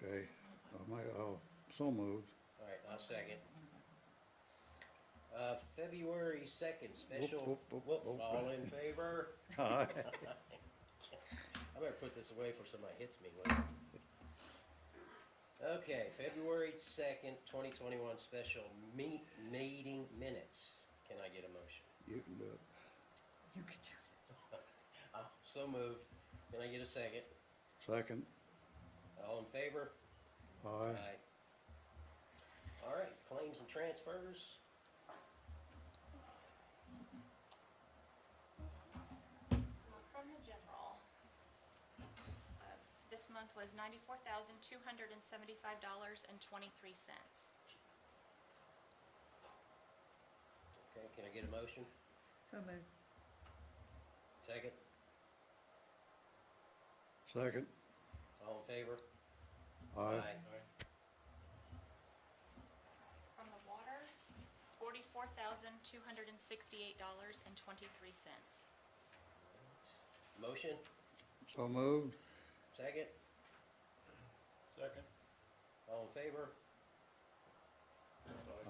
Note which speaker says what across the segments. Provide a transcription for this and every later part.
Speaker 1: Okay, I'll so moved.
Speaker 2: All right, I'll second. February 2nd, special,
Speaker 1: Whoop.
Speaker 2: all in favor?
Speaker 1: Aye.
Speaker 2: I better put this away before somebody hits me with it. Okay, February 2nd, 2021 special meeting minutes. Can I get a motion?
Speaker 1: You can do it.
Speaker 3: You could do it.
Speaker 2: So moved. Can I get a second?
Speaker 1: Second.
Speaker 2: All in favor?
Speaker 1: Aye.
Speaker 2: All right, claims and transfers.
Speaker 4: From the general, this month was $94,275.23.
Speaker 2: Okay, can I get a motion?
Speaker 3: So moved.
Speaker 2: Second?
Speaker 1: Second.
Speaker 2: All in favor?
Speaker 1: Aye.
Speaker 4: From the water, $44,268.23.
Speaker 2: Motion?
Speaker 1: So moved.
Speaker 2: Second?
Speaker 5: Second.
Speaker 2: All in favor?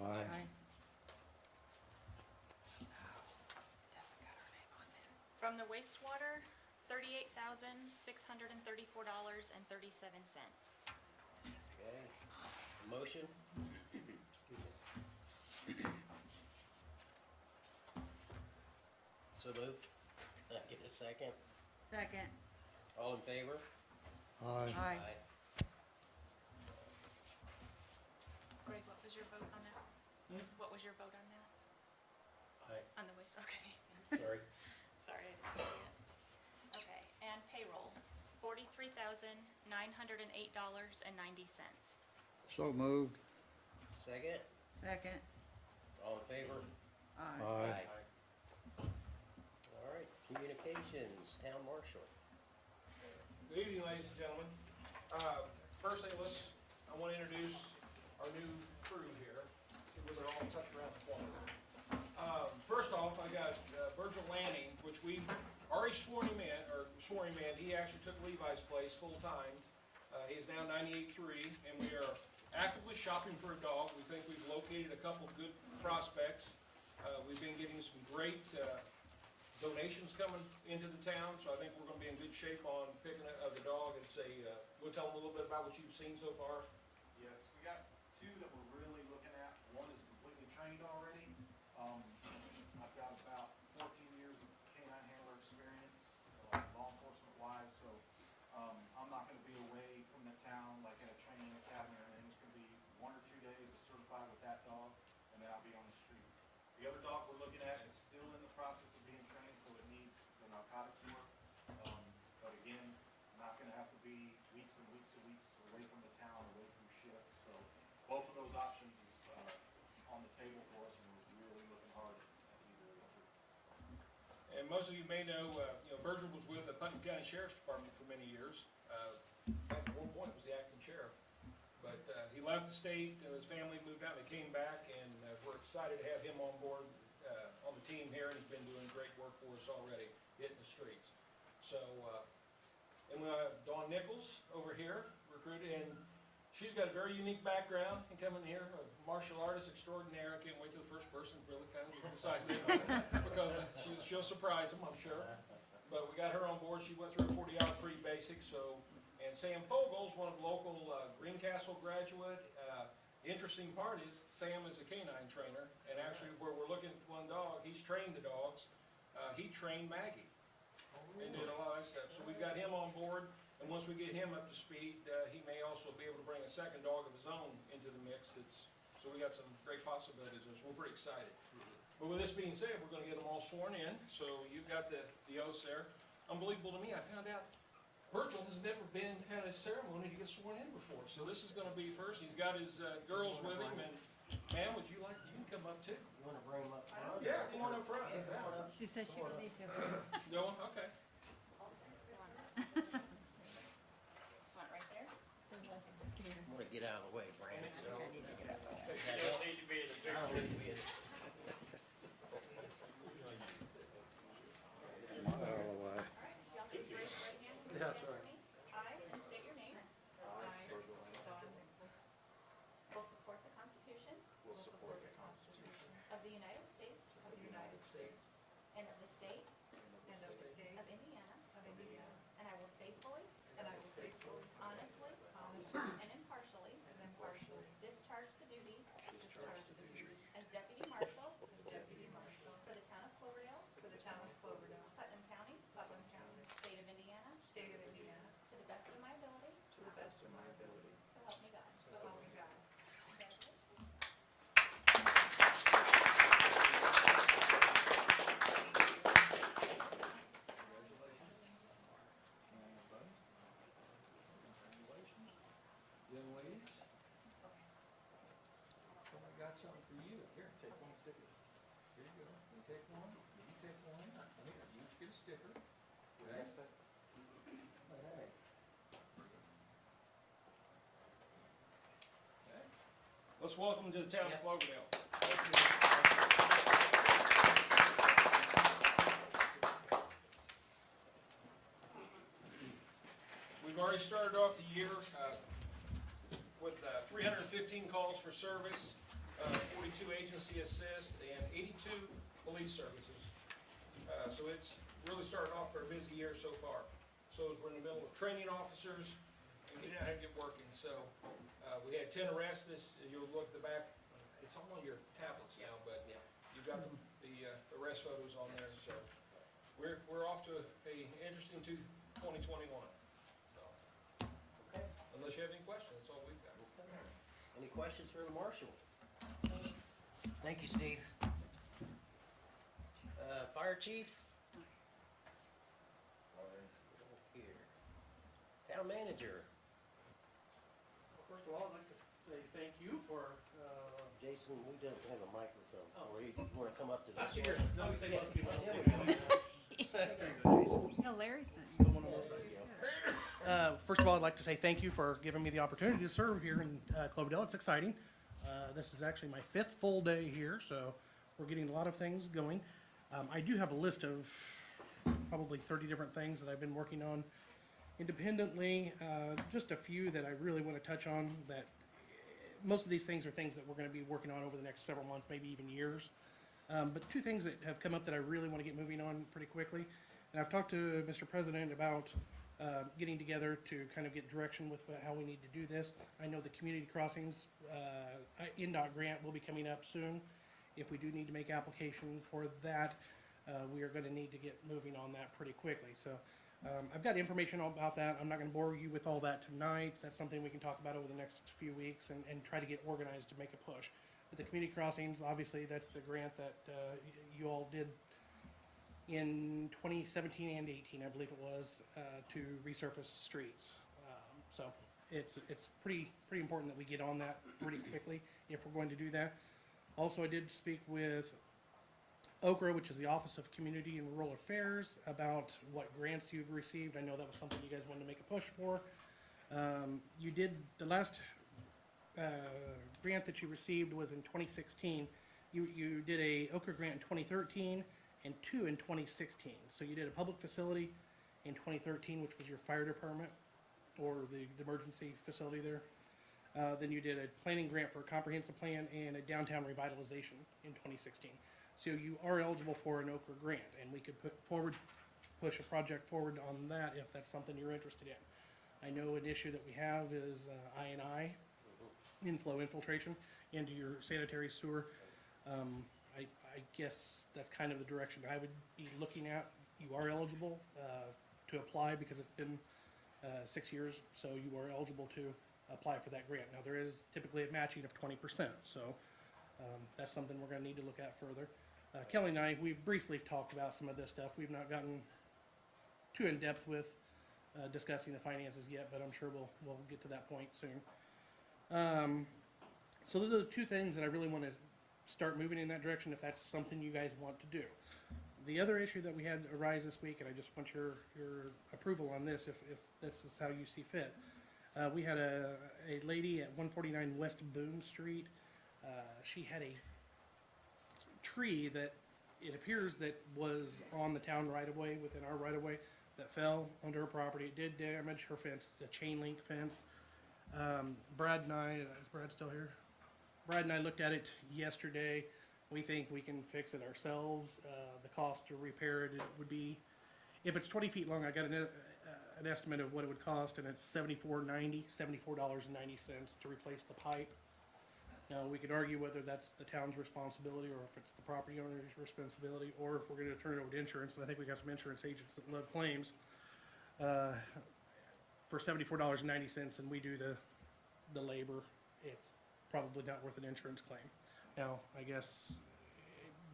Speaker 1: Aye.
Speaker 4: From the wastewater, $38,634.37.
Speaker 2: Okay. Motion? So moved. Can I get a second?
Speaker 3: Second.
Speaker 2: All in favor?
Speaker 1: Aye.
Speaker 3: Aye.
Speaker 4: Greg, what was your vote on that? What was your vote on that?
Speaker 2: Aye.
Speaker 4: On the waste, okay.
Speaker 2: Sorry.
Speaker 4: Sorry, I didn't see it. Okay, and payroll, $43,908.90.
Speaker 1: So moved.
Speaker 2: Second?
Speaker 3: Second.
Speaker 2: All in favor?
Speaker 3: Aye.
Speaker 2: All right, communications, town marshal.
Speaker 5: Good evening, ladies and gentlemen. First thing, I want to introduce our new crew here, see where they're all tucked around the corner. First off, I got Virgil Lanning, which we already sworn him in. He actually took Levi's place full-time. He is now 98.3, and we are actively shopping for a dog. We think we've located a couple of good prospects. We've been getting some great donations coming into the town, so I think we're going to be in good shape on picking up the dog. We'll tell them a little bit about what you've seen so far.
Speaker 6: Yes, we got two that we're really looking at. One is completely trained already. I've got about 14 years of canine handler experience, law enforcement wise, so I'm not going to be away from the town like in a training academy or anything. It's going to be 1 or 2 days to certify with that dog, and then I'll be on the street. The other dog we're looking at is still in the process of being trained, so it needs the narcotics work. But again, not going to have to be weeks and weeks and weeks away from the town, away from shift. So both of those options is on the table for us, and we're really looking hard at either of them.
Speaker 5: And most of you may know, Virgil was with the Putnam County Sheriff's Department for many years. At one point, was the acting sheriff. But he left the state, and his family moved out, and they came back, and we're excited to have him on board on the team here, and he's been doing great work for us already, hitting the streets. So, and we have Dawn Nichols over here, recruited, and she's got a very unique background in coming here, a martial artist extraordinaire. I can't wait till the first person really kind of decides it, because she'll surprise them, I'm sure. But we got her on board. She went through a 40-hour pre-basic, so. And Sam Fogel's one of the local Greencastle graduate. The interesting part is Sam is a canine trainer, and actually where we're looking at one dog, he's trained the dogs. He trained Maggie and did a lot of stuff. So we've got him on board, and once we get him up to speed, he may also be able to bring a second dog of his own into the mix. So we got some great possibilities. So we're pretty excited. But with this being said, we're going to get them all sworn in. So you've got the oaths there. Unbelievable to me, I found out Virgil has never had a ceremony to get sworn in before, so this is going to be first. He's got his girls with him, and ma'am, would you like, you can come up too.
Speaker 2: You want to bring them up front?
Speaker 5: Yeah, come on up front.
Speaker 2: Yeah, come on up.
Speaker 3: She said she would need to.
Speaker 5: No, okay.
Speaker 4: Want it right there?
Speaker 2: I'm going to get out of the way, Brandon. So.
Speaker 3: I need to get out of the way.
Speaker 2: I don't need to be in the picture. I don't need to be in it.
Speaker 1: Out of the way.
Speaker 4: All right, y'all just raise your right hand.
Speaker 2: That's right.
Speaker 4: I, and state your name. I,
Speaker 5: take one, you take one, here, you each get a sticker. Okay? All right. Okay. Let's welcome them to the town of
Speaker 2: Yep.
Speaker 5: Cloverdale. We've already started off the year with 315 calls for service, 42 agency assist, and 82 police services. So it's really started off for a busy year so far. So as we're in the middle of training officers and getting out and get working. So we had 10 arrests. You'll look at the back. It's on one of your tablets now, but you've got the arrest photos on there. So we're off to a interesting 2021. So
Speaker 2: Okay.
Speaker 5: unless you have any questions, that's all we've got.
Speaker 2: Any questions for the marshal? Thank you, Steve. Fire chief? Here. Town manager?
Speaker 7: Well, first of all, I'd like to say thank you for,
Speaker 2: Jason, we don't have a microphone. Or you wanna come up to this?
Speaker 7: here, no, you say
Speaker 2: Yeah.
Speaker 7: most people don't
Speaker 2: Yeah,
Speaker 7: say
Speaker 2: we
Speaker 7: that. There you go, Jason.
Speaker 3: No, Larry's
Speaker 7: Still
Speaker 3: not.
Speaker 7: one of those. First of all, I'd like to say thank you for giving me the opportunity to serve here in Cloverdale. It's exciting. This is actually my 5th full day here, so we're getting a lot of things going. I do have a list of probably 30 different things that I've been working on independently. Just a few that I really want to touch on. That most of these things are things that we're going to be working on over the next several months, maybe even years. But 2 things that have come up that I really want to get moving on pretty quickly. And I've talked to Mr. President about getting together to kind of get direction with how we need to do this. I know the community crossings NDOT grant will be coming up soon. If we do need to make application for that, we are going to need to get moving on that pretty quickly. So I've got information about that. I'm not going to bore you with all that tonight. That's something we can talk about over the next few weeks and try to get organized to make a push. But the community crossings, obviously, that's the grant that you all did in 2017 and 18, I believe it was, to resurface streets. So it's pretty important that we get on that pretty quickly if we're going to do that. Also, I did speak with OCRA, which is the Office of Community and Rural Affairs, about what grants you've received. I know that was something you guys wanted to make a push for. You did, the last grant that you received was in 2016. You did a OCRA grant in 2013 and 2 in 2016. So you did a public facility in 2013, which was your fire department or the emergency facility there. Then you did a planning grant for a comprehensive plan and a downtown revitalization in 2016. So you are eligible for an OCRA grant, and we could push a project forward on that if that's something you're interested in. I know an issue that we have is I&I, inflow infiltration into your sanitary sewer. I guess that's kind of the direction I would be looking at. You are eligible to apply because it's been 6 years, so you are eligible to apply for that grant. Now, there is typically a matching of 20%, so that's something we're going to need to look at further. Kelly and I, we've briefly talked about some of this stuff. We've not gotten too in depth with discussing the finances yet, but I'm sure we'll get to that point soon. So those are the 2 things that I really want to start moving in that direction if that's something you guys want to do. The other issue that we had arise this week, and I just want your approval on this if this is how you see fit. We had a lady at 149 West Boone Street. She had a tree that it appears that was on the town right-of-way, within our right-of-way, that fell onto her property. It did damage her fence. It's a chain link fence. Brad and I, is Brad still here? Brad and I looked at it yesterday. We think we can fix it ourselves. The cost to repair it would be, if it's 20 feet long, I got an estimate of what it would cost, and it's $74.90 to replace the pipe. Now, we could argue whether that's the town's responsibility or if it's the property owner's responsibility, or if we're going to turn it over to insurance. And I think we got some insurance agents that love claims for $74.90, and we do the labor. It's probably not worth an insurance claim. Now, I guess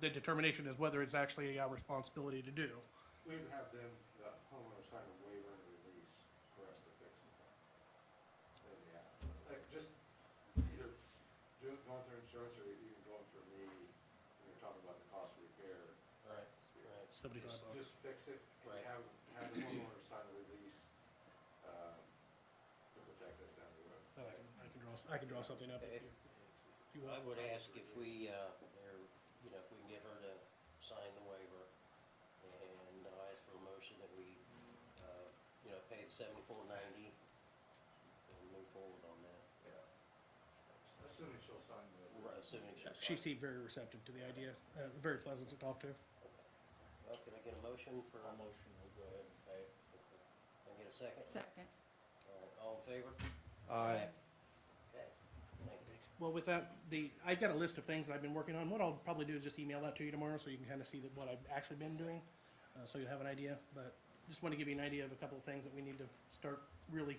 Speaker 7: the determination is whether it's actually our responsibility to do.
Speaker 8: We would have them, the homeowner, sign a waiver and release for us to fix it. And like just either going through insurance or even going through me, when you're talking about the cost of repair,
Speaker 7: $75.
Speaker 8: Just fix it, and
Speaker 2: Right.
Speaker 8: have the homeowner sign a release, to protect us down the road.
Speaker 7: I can draw something up if you
Speaker 2: I
Speaker 7: want.
Speaker 2: would ask if we, or, you know, if we can get her to sign the waiver, and I'll ask for a motion that we, you know, pay the $74.90 and move forward on that.
Speaker 8: Yeah. Assuming she'll sign the.
Speaker 2: Right, assuming she'll
Speaker 7: She
Speaker 2: sign.
Speaker 7: seemed very receptive to the idea, very pleasant to talk to.
Speaker 2: Well, can I get a motion for?
Speaker 9: I'll motion, we'll go ahead and pay it.
Speaker 2: Can I get a second?
Speaker 3: Second.
Speaker 2: All right, all in favor?
Speaker 1: Aye.
Speaker 2: Okay, thank you.
Speaker 7: Well, with that, I've got a list of things that I've been working on. What I'll probably do is just email that to you tomorrow, so you can kind of see what I've actually been doing, so you'll have an idea. But just want to give you an idea of a couple of things that we need to start really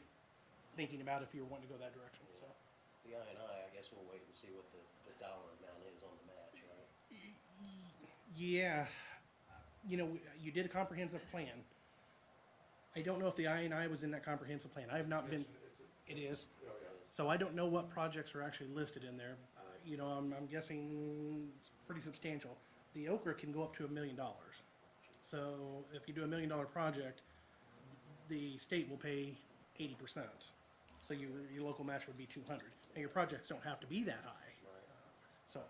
Speaker 7: thinking about if you're wanting to go that direction, so.
Speaker 2: The I guess we'll wait and see what the dollar amount is on the match, right?
Speaker 7: Yeah, you know, you did a comprehensive plan. I don't know if the I was in that comprehensive plan. I have not been, it is.
Speaker 8: Oh, yeah.
Speaker 7: So I don't know what projects are actually listed in there. You know, I'm guessing it's pretty substantial. The Okra can go up to $1 million. So if you do $1 million project, the state will pay 80%. So your local match would be 200. Now, your projects don't have to be that high. So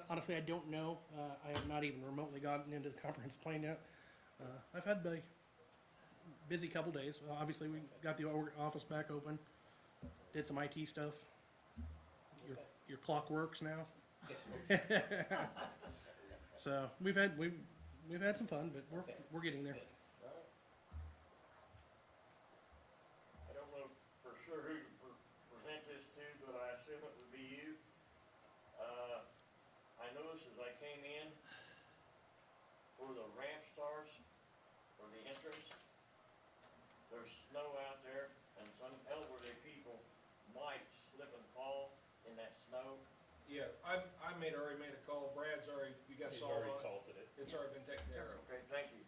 Speaker 7: honestly, I don't know. I have not even remotely gotten into the comprehensive plan yet. I've had a busy couple days. Obviously, we got the office back open, did some IT stuff. Your clock works now. So we've had some fun, but we're getting there.
Speaker 2: Good. All right.
Speaker 9: I don't know for sure who to present this to, but I assume it would be you. I noticed as I came in, where the ramp starts, for the entrance, there's snow out there, and some elderly people might slip and fall in that snow.
Speaker 5: Yeah, already made a call, Brad's already, you got salt on it?
Speaker 9: salted it.
Speaker 5: It's already been taken care of.
Speaker 9: Okay, thank you.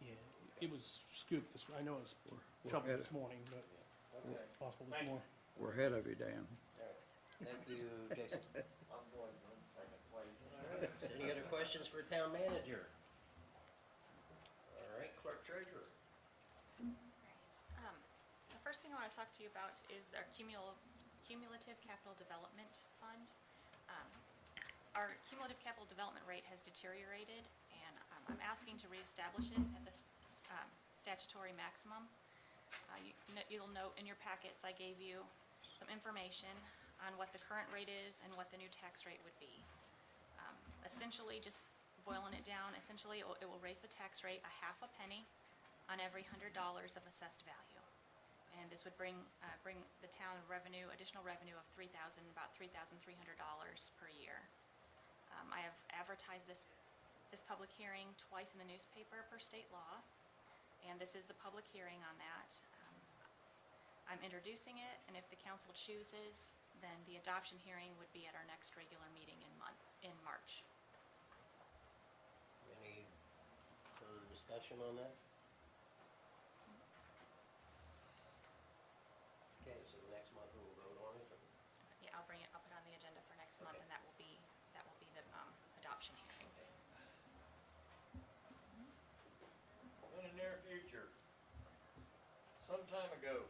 Speaker 7: Yeah, it was scooped this. I know it was shoveled this morning, but
Speaker 9: Okay,
Speaker 7: possible there's
Speaker 9: Thank you.
Speaker 7: more.
Speaker 1: We're ahead of you, Dan.
Speaker 2: All right. Thank you, Jason.
Speaker 9: I'm going in second place.
Speaker 2: Any other questions for town manager? All right, clerk treasurer.
Speaker 4: Right. The first thing I want to talk to you about is our cumulative capital development fund. Our cumulative capital development rate has deteriorated, and I'm asking to reestablish it at the statutory maximum. You'll note in your packets, I gave you some information on what the current rate is and what the new tax rate would be. Essentially, just boiling it down, essentially it will raise the tax rate a half a penny on every $100 of assessed value. And this would bring the town additional revenue of about $3,300 per year. I have advertised this public hearing twice in the newspaper per state law, and this is the public hearing on that. I'm introducing it, and if the council chooses, then the adoption hearing would be at our next regular meeting in March.
Speaker 2: Any further discussion on that? Okay, so next month we'll vote on it.
Speaker 4: Yeah, I'll put it on the agenda for next month,
Speaker 2: Okay.
Speaker 4: and that will be the adoption hearing.
Speaker 9: In the near future, some time ago,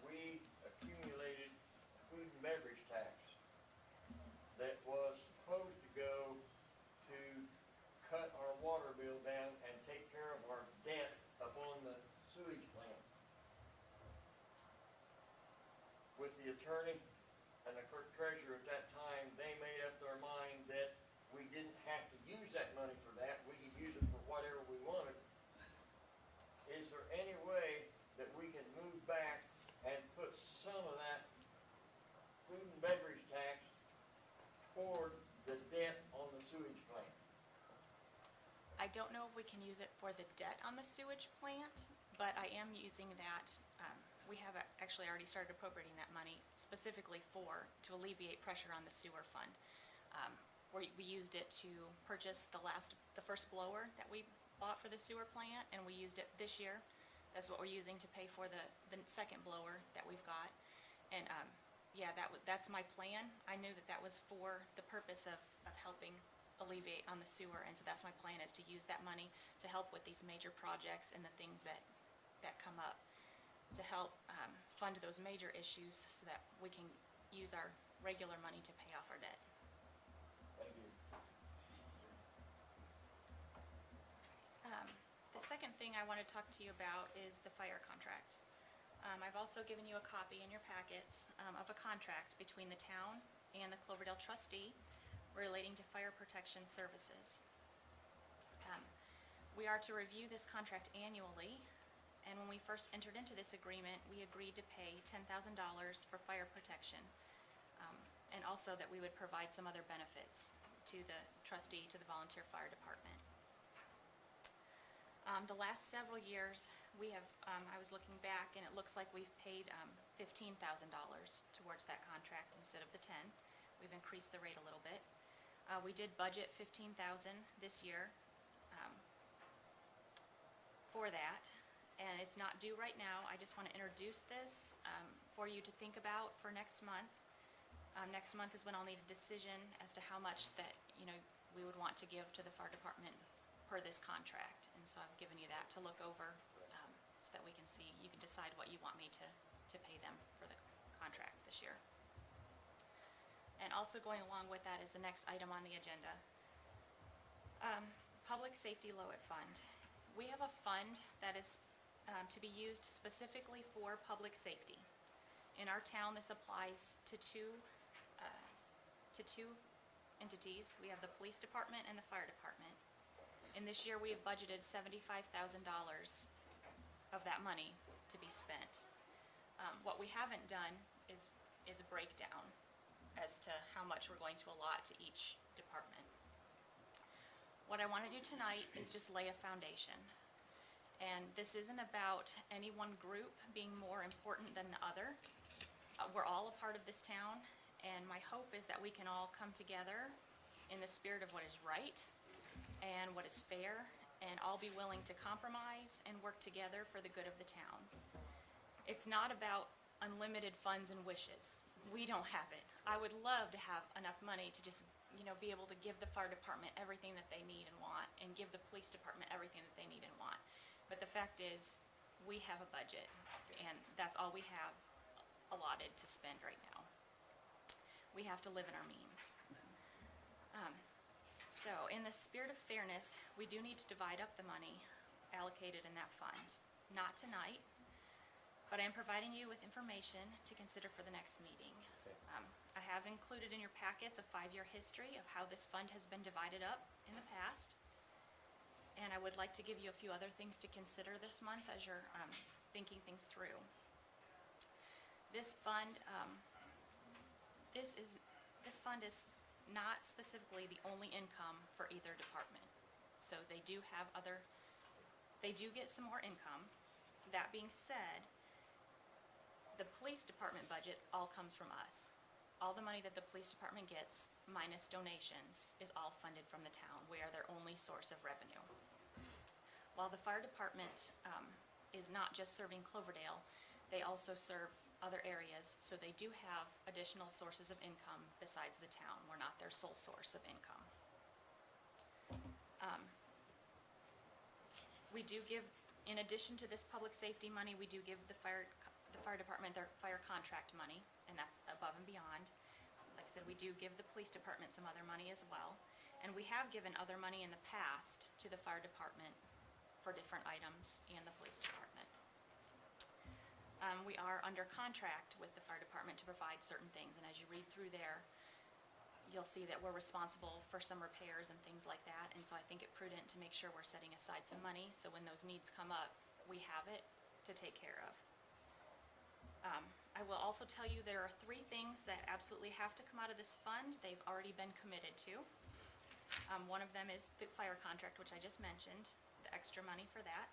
Speaker 9: we accumulated food and beverage tax that was supposed to go to cut our water bill down and take care of our debt upon the sewage plant. With the attorney and the clerk treasurer at that time, they made up their mind that we didn't have to use that money for that, we could use it for whatever we wanted. Is there any way that we can move back and put some of that food and beverage tax toward the debt on the sewage plant?
Speaker 4: I don't know if we can use it for the debt on the sewage plant, but I am using that. We have actually already started appropriating that money specifically to alleviate pressure on the sewer fund. We used it to purchase the first blower that we bought for the sewer plant, and we used it this year. That's what we're using to pay for the second blower that we've got. And yeah, that's my plan. I knew that was for the purpose of helping alleviate on the sewer, and so that's my plan, is to use that money to help with these major projects and the things that come up, to help fund those major issues so that we can use our regular money to pay off our debt.
Speaker 6: Thank you.
Speaker 4: The second thing I want to talk to you about is the fire contract. I've also given you a copy in your packets of a contract between the town and the Cloverdale trustee relating to fire protection services. We are to review this contract annually, and when we first entered into this agreement, we agreed to pay $10,000 for fire protection, and also that we would provide some other benefits to the trustee, to the volunteer fire department. The last several years, we have, I was looking back, and it looks like we've paid $15,000 towards that contract instead of the 10. We've increased the rate a little bit. We did budget $15,000 this year for that, and it's not due right now. I just want to introduce this for you to think about for next month. Next month is when I'll need a decision as to how much that we would want to give to the fire department per this contract, and so I've given you that to look over so that we can see. You can decide what you want me to pay them for the contract this year. And also going along with that is the next item on the agenda. Public Safety LOIT Fund. We have a fund that is to be used specifically for public safety. In our town, this applies to two entities. We have the police department and the fire department. And this year we have budgeted $75,000 of that money to be spent. What we haven't done is a breakdown as to how much we're going to allot to each department. What I want to do tonight is just lay a foundation. And this isn't about any one group being more important than the other. We're all a part of this town, and my hope is that we can all come together in the spirit of what is right and what is fair, and all be willing to compromise and work together for the good of the town. It's not about unlimited funds and wishes. We don't have it. I would love to have enough money to just, be able to give the fire department everything that they need and want, and give the police department everything that they need and want. But the fact is, we have a budget, and that's all we have allotted to spend right now. We have to live in our means. So in the spirit of fairness, we do need to divide up the money allocated in that fund. Not tonight, but I am providing you with information to consider for the next meeting.
Speaker 2: Okay.
Speaker 4: I have included in your packets a 5-year history of how this fund has been divided up in the past. And I would like to give you a few other things to consider this month as you're thinking things through. This fund, this fund is not specifically the only income for either department. So they do get some more income. That being said, the police department budget all comes from us. All the money that the police department gets, minus donations, is all funded from the town. We are their only source of revenue. While the fire department is not just serving Cloverdale, they also serve other areas, so they do have additional sources of income besides the town. We're not their sole source of income. We do give, in addition to this public safety money, we do give the fire department their fire contract money, and that's above and beyond. Like I said, we do give the police department some other money as well, and we have given other money in the past to the fire department for different items and the police department. We are under contract with the fire department to provide certain things, and as you read through there, you'll see that we're responsible for some repairs and things like that, and so I think it prudent to make sure we're setting aside some money so when those needs come up, we have it to take care of. I will also tell you there are 3 things that absolutely have to come out of this fund. They've already been committed to. One of them is the fire contract, which I just mentioned, the extra money for that.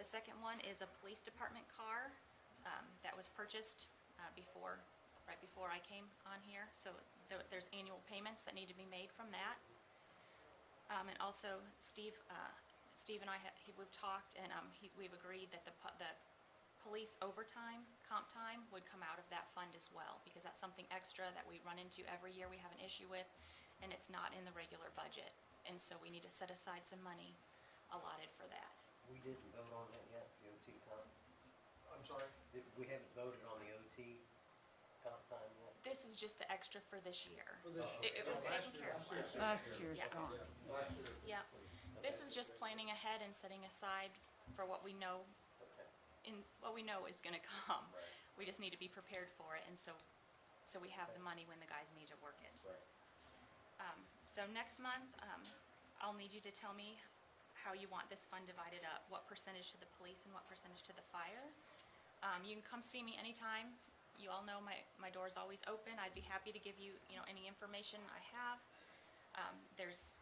Speaker 4: The second one is a police department car that was purchased right before I came on here. So there's annual payments that need to be made from that. And also Steve and I we've talked, and we've agreed that the police overtime, comp time, would come out of that fund as well, because that's something extra that we run into every year we have an issue with, and it's not in the regular budget. And so we need to set aside some money allotted for that.
Speaker 2: We didn't vote on that yet, the OT comp.
Speaker 5: I'm sorry?
Speaker 2: We haven't voted on the OT comp time yet.
Speaker 4: This is just the extra for this year.
Speaker 5: For this
Speaker 4: It
Speaker 5: year.
Speaker 4: was
Speaker 5: Last
Speaker 4: taken
Speaker 5: year-
Speaker 4: care of
Speaker 5: last year.
Speaker 3: Last year's
Speaker 4: Yeah.
Speaker 3: gone.
Speaker 5: Last year.
Speaker 4: Yep. This is just planning ahead and setting aside for what we know is gonna come.
Speaker 2: Right.
Speaker 4: We just need to be prepared for it, and so we have the money when the guys need to work it.
Speaker 2: Right.
Speaker 4: So next month, I'll need you to tell me how you want this fund divided up, what percentage to the police and what percentage to the fire. You can come see me anytime. You all know my door is always open. I'd be happy to give you, any information I have. There's,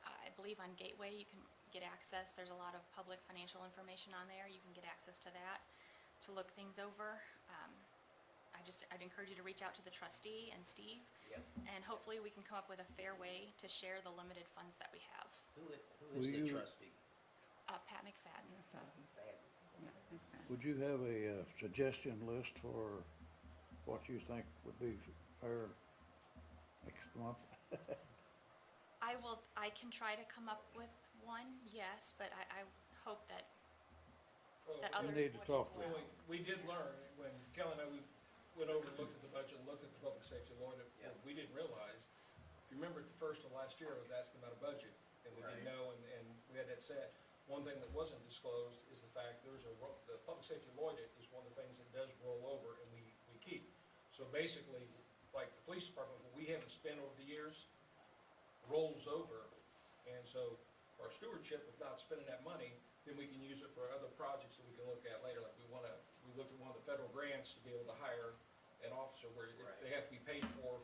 Speaker 4: I believe on Gateway, you can get access. There's a lot of public financial information on there. You can get access to that, to look things over. I'd encourage you to reach out to the trustee and Steve,
Speaker 2: Yep.
Speaker 4: and hopefully we can come up with a fair way to share the limited funds that we have.
Speaker 2: Who
Speaker 1: Will
Speaker 2: is the
Speaker 1: you-
Speaker 2: trustee?
Speaker 4: Pat McFadden.
Speaker 2: Fadden.
Speaker 1: Would you have a suggestion list for what you think would be fair next month?
Speaker 4: I can try to come up with one, yes, but I hope that
Speaker 5: Well,
Speaker 4: others
Speaker 1: need to
Speaker 4: would as
Speaker 1: talk to
Speaker 4: well.
Speaker 5: Well, we did learn, when Kelly and I, we went over and looked at the budget and looked at the public safety law, that
Speaker 2: Yeah.
Speaker 5: we didn't realize, if you remember at the first of last year, I was asking about a budget, and we didn't
Speaker 2: Right.
Speaker 5: know, and we had that set. One thing that wasn't disclosed is the fact the public safety audit is one of the things that does roll over and we keep. So basically, like the police department, what we haven't spent over the years rolls over, and so our stewardship of not spending that money, then we can use it for other projects that we can look at later. Like we looked at one of the federal grants to be able to hire an officer where
Speaker 2: Right.
Speaker 5: they have to be paid for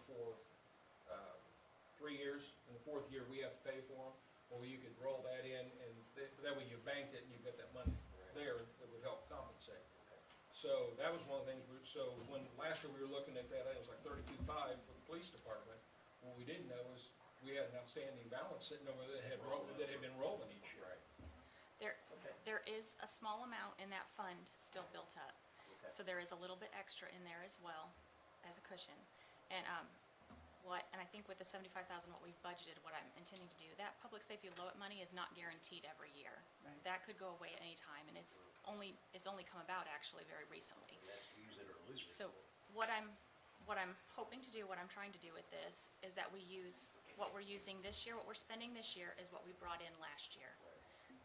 Speaker 5: 3 years, and the 4th year we have to pay for them. Or you could roll that in, and that way you banked it and you've got that money there that would help compensate. So that was one of the things, so when last year we were looking at that, it was like 32.5 for the police department. What we didn't know is we had an outstanding balance sitting over that had been rolling each year.
Speaker 4: There is a small amount in that fund still built up.
Speaker 2: Okay.
Speaker 4: So there is a little bit extra in there as well as a cushion. And, and I think with the 75,000, what we've budgeted, what I'm intending to do, that public safety LOIT money is not guaranteed every year.
Speaker 3: Right.
Speaker 4: That could go away at any time, and it's only come about actually very recently.
Speaker 2: You have to use it or lose it.
Speaker 4: So what I'm hoping to do, what I'm trying to do with this, is that we use what we're using this year, what we're spending this year is what we brought in last year.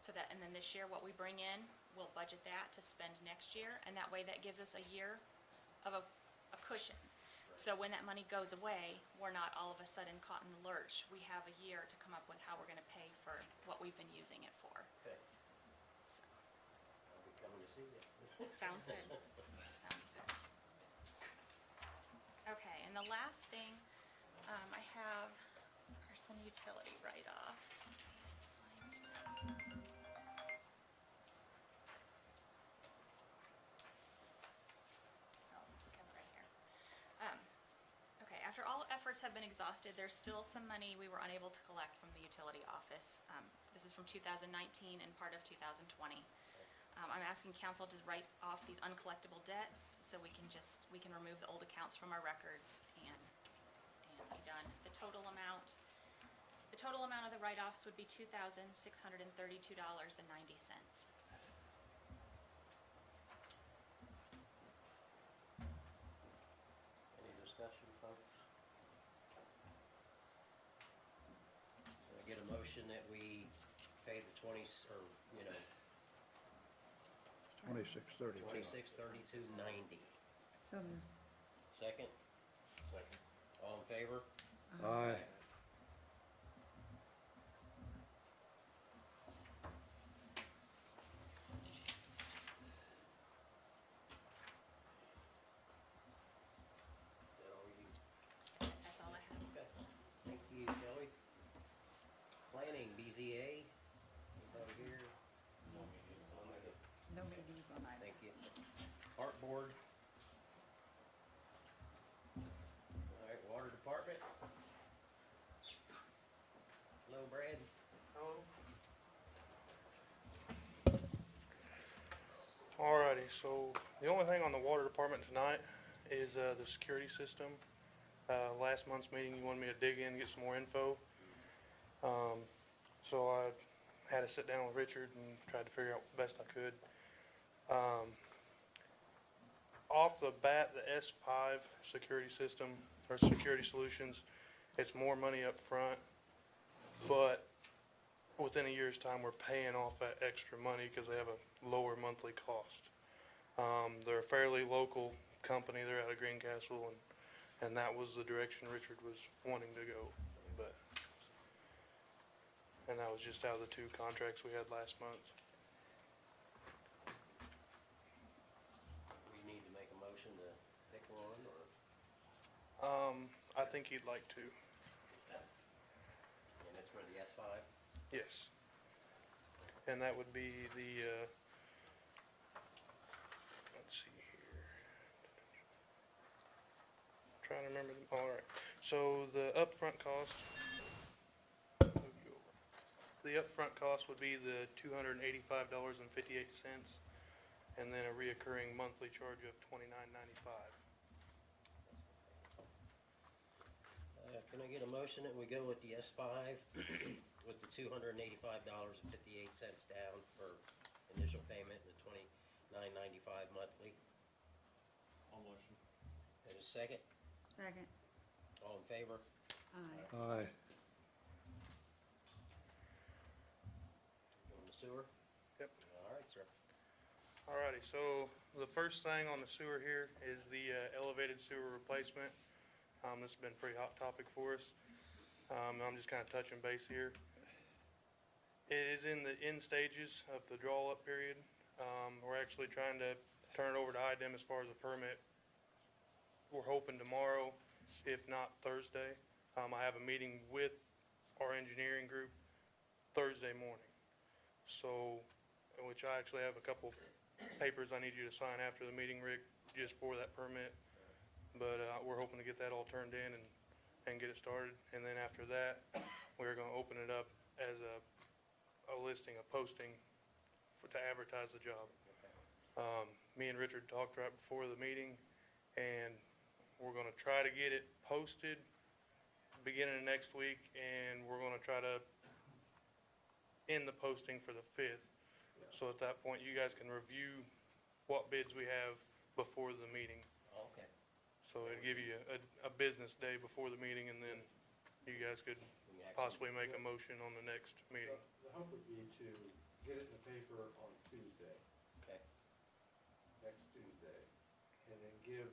Speaker 4: So that, and then this year, what we bring in, we'll budget that to spend next year, and that way that gives us a year of a cushion. So when that money goes away, we're not all of a sudden caught in the lurch. We have a year to come up with how we're gonna pay for what we've been using it for.
Speaker 2: Okay,
Speaker 4: So,
Speaker 2: I'll be coming to see you.
Speaker 4: sounds good. Sounds good. Okay, and the last thing, I have are some utility write-offs. Oh, have it right here. Okay, after all efforts have been exhausted, there's still some money we were unable to collect from the utility office. This is from 2019 and part of 2020. I'm asking council to write off these uncollectible debts so we can remove the old accounts from our records and be done. The total amount of the write-offs would be $2,632.90.
Speaker 2: Any discussion, folks? Can I get a motion that we pay the
Speaker 1: 2632.
Speaker 3: So moved.
Speaker 2: Second? Second. All in favor?
Speaker 1: Aye.
Speaker 2: Is that all you?
Speaker 4: That's all I have.
Speaker 2: Okay. Thank you, Kelly. Planning, BZA, anybody here?
Speaker 3: No meetings on either.
Speaker 2: Thank you. Art Board. All right, Water Department. Hello, Brad.
Speaker 10: Alrighty, so the only thing on the water department tonight is the security system. Last month's meeting, you wanted me to dig in and get some more info. So I had to sit down with Richard and tried to figure out the best I could. Off the bat, the S5 security system, or security solutions, it's more money up front, but within a year's time, we're paying off that extra money because they have a lower monthly cost. They're a fairly local company. They're out of Greencastle, and that was the direction Richard was wanting to go. And that was just out of the 2 contracts we had last month.
Speaker 2: We need to make a motion to pick one, or?
Speaker 10: I think he'd like to.
Speaker 2: And that's for the S5?
Speaker 10: Yes. And that would be the, let's see here. Trying to remember them, all right. So the upfront cost would be the $285.58, and then a reoccurring monthly charge of $29.95.
Speaker 2: Can I get a motion that we go with the S5 with the $285.58 down for initial payment and the $29.95 monthly?
Speaker 6: All motion.
Speaker 2: And a second?
Speaker 3: Second.
Speaker 2: All in favor?
Speaker 3: Aye.
Speaker 1: Aye.
Speaker 2: On the sewer?
Speaker 10: Yep.
Speaker 2: All right, sir.
Speaker 10: Alrighty, so the first thing on the sewer here is the elevated sewer replacement. This has been a pretty hot topic for us. I'm just kind of touching base here. It is in the end stages of the draw-up period. We're actually trying to turn it over to IDEM as far as the permit. We're hoping tomorrow, if not Thursday. I have a meeting with our engineering group Thursday morning. So, which I actually have a couple papers I need you to sign after the meeting, Rick, just for that permit. But we're hoping to get that all turned in and get it started. And then after that, we're going to open it up as a listing, a posting to advertise the job. Me and Richard talked right before the meeting, and we're going to try to get it posted beginning of next week, and we're going to try to end the posting for the 5th. So at that point, you guys can review what bids we have before the meeting.
Speaker 2: Okay.
Speaker 10: So it'd give you a business day before the meeting, and then you guys could
Speaker 2: We can actually-
Speaker 10: possibly make a motion on the next meeting.
Speaker 8: The hope would be to get it in the paper on Tuesday,
Speaker 2: Okay.
Speaker 8: next Tuesday, and then give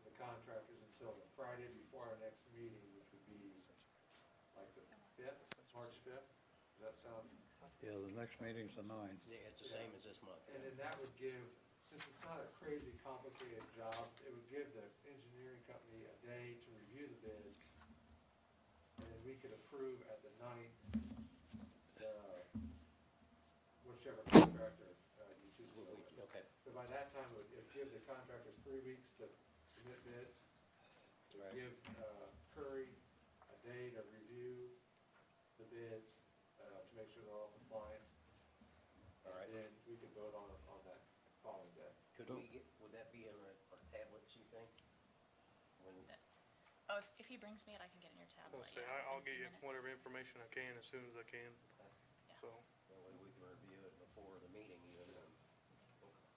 Speaker 8: the contractors until the Friday before our next meeting, which would be like the 5th, March 5th. Does that sound?
Speaker 1: Yeah, the next meeting's the 9th.
Speaker 2: Yeah, it's the same as this month.
Speaker 8: And then that would give, since it's not a crazy complicated job, it would give the engineering company a day to review the bids. And then we could approve at the 9th, whichever contractor you choose to go with.
Speaker 2: Okay.
Speaker 8: So by that time, it would give the contractors 3 weeks to submit bids. It would
Speaker 2: Right.
Speaker 8: give Curry a day to review the bids, to make sure they're all compliant.
Speaker 2: All right.
Speaker 8: And then we could vote on that following day.
Speaker 2: Could we get, would that be on our tablets, you think? When,
Speaker 4: Oh, if he brings me it, I can get in your tablet.
Speaker 10: I'll say,
Speaker 4: yeah,
Speaker 10: I'll
Speaker 4: in
Speaker 10: get you
Speaker 4: minutes.
Speaker 10: whatever information I can as soon as I can,
Speaker 4: Yeah.
Speaker 10: so.
Speaker 2: that way we can review it before the meeting even.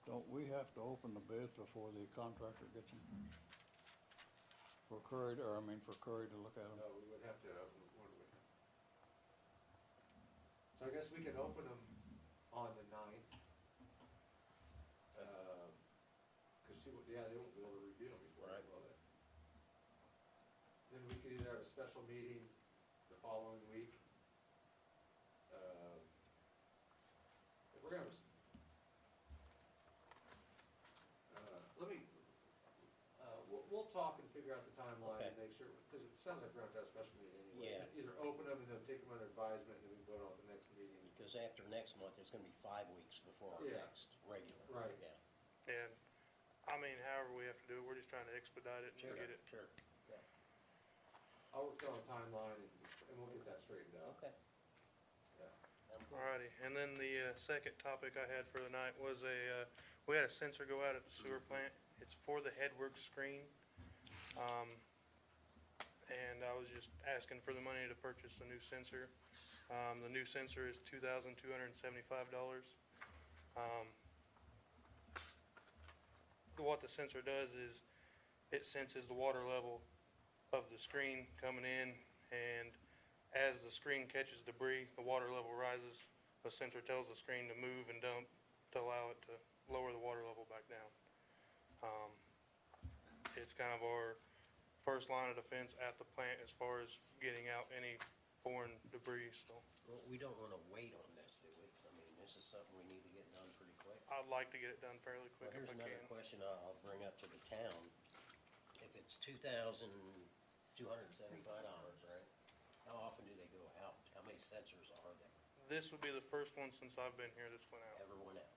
Speaker 1: Don't we have to open the bids before the contractor gets them? For Curry, for Curry to look at them?
Speaker 8: We would have to, what do we? So I guess we could open them on the 9th. Cause see what, yeah, they won't be able to review them before,
Speaker 2: Right.
Speaker 8: will they? Then we could either have a special meeting the following week. If we're gonna have we'll talk and figure out the timeline and
Speaker 2: Okay.
Speaker 8: make sure, because it sounds like we're gonna have to have a special meeting anyway.
Speaker 2: Yeah.
Speaker 8: Either open them and then take them under advisement, and then we vote on the next meeting.
Speaker 2: Because after next month, it's gonna be 5 weeks before our
Speaker 8: Yeah.
Speaker 2: next regular.
Speaker 8: Right.
Speaker 2: Yeah.
Speaker 10: And, however we have to do it, we're just trying to expedite it and
Speaker 2: Sure,
Speaker 10: get it.
Speaker 2: sure. Yeah.
Speaker 8: I'll work on a timeline and we'll get that straightened out.
Speaker 2: Okay.
Speaker 8: Yeah.
Speaker 2: I'm cool.
Speaker 10: Alrighty, and then the second topic I had for the night was we had a sensor go out at the sewer plant. It's for the headwork screen. and I was just asking for the money to purchase a new sensor. The new sensor is $2,275. What the sensor does is it senses the water level of the screen coming in, and as the screen catches debris, the water level rises. The sensor tells the screen to move and dump to allow it to lower the water level back down. It's kind of our first line of defense at the plant as far as getting out any foreign debris, so
Speaker 2: Well, we don't wanna wait on this, do we? I mean, this is something we need to get done pretty quick.
Speaker 10: I'd like to get it done fairly
Speaker 2: Well,
Speaker 10: quick if
Speaker 2: here's
Speaker 10: I
Speaker 2: another
Speaker 10: can.
Speaker 2: question I'll bring up to the town. If it's $2,275, right? How often do they go out? How many sensors are there?
Speaker 10: This would be the first one since I've been here that's went out.
Speaker 2: Ever went out?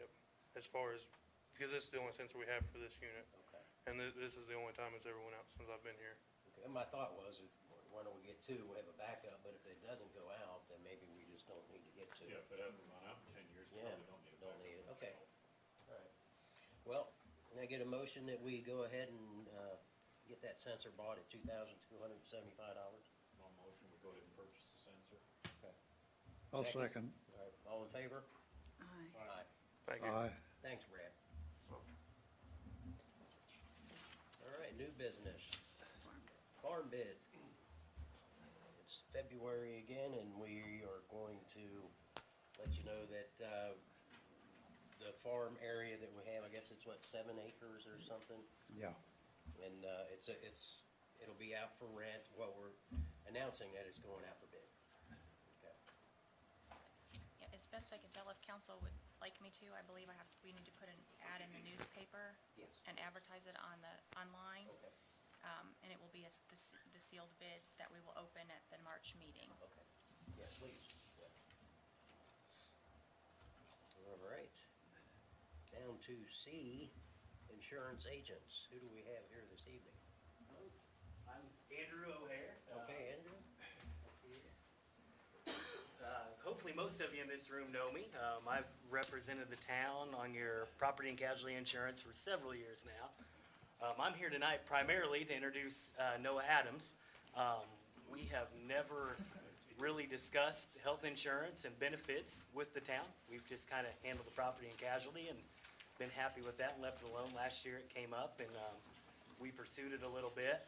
Speaker 10: Yep. As far as, because this is the only sensor we have for this unit,
Speaker 2: Okay.
Speaker 10: and this is the only time it's ever went out since I've been here.
Speaker 2: Okay. And my thought was, why don't we get two, we have a backup, but if it doesn't go out, then maybe we just don't need to get two.
Speaker 6: Yeah, if it hasn't gone out in 10 years, you
Speaker 2: Yeah,
Speaker 6: probably don't need it.
Speaker 2: don't need it. Okay. All right. Well, can I get a motion that we go ahead and, get that sensor bought at $2,275?
Speaker 6: No motion, we go ahead and purchase the sensor.
Speaker 2: Okay.
Speaker 1: I'll
Speaker 2: Second.
Speaker 1: second.
Speaker 2: All right, all in favor?
Speaker 3: Aye.
Speaker 2: Aye.
Speaker 10: Thank you.
Speaker 1: Aye.
Speaker 2: Thanks, Brad. All right, new business, farm bid. It's February again, and we are going to let you know that, the farm area that we have, I guess it's what, 7 acres or something?
Speaker 1: Yeah.
Speaker 2: And, it'll be out for rent. Well, we're announcing that it's going out for bid. Okay.
Speaker 4: Yeah, as best I can tell, if council would like me to, I believe we need to put an ad in the newspaper
Speaker 2: Yes.
Speaker 4: and advertise it online.
Speaker 2: Okay,
Speaker 4: And it will be the sealed bids that we will open at the March meeting.
Speaker 2: okay. Yeah, please. Yeah. All right. Down to C, insurance agents. Who do we have here this evening?
Speaker 11: I'm Andrew O'Hare.
Speaker 2: Okay, Andrew?
Speaker 11: Hopefully, most of you in this room know me. I've represented the town on your property and casualty insurance for several years now. I'm here tonight primarily to introduce Noah Adams. We have never really discussed health insurance and benefits with the town. We've just kind of handled the property and casualty and been happy with that and left it alone. Last year it came up and we pursued it a little bit.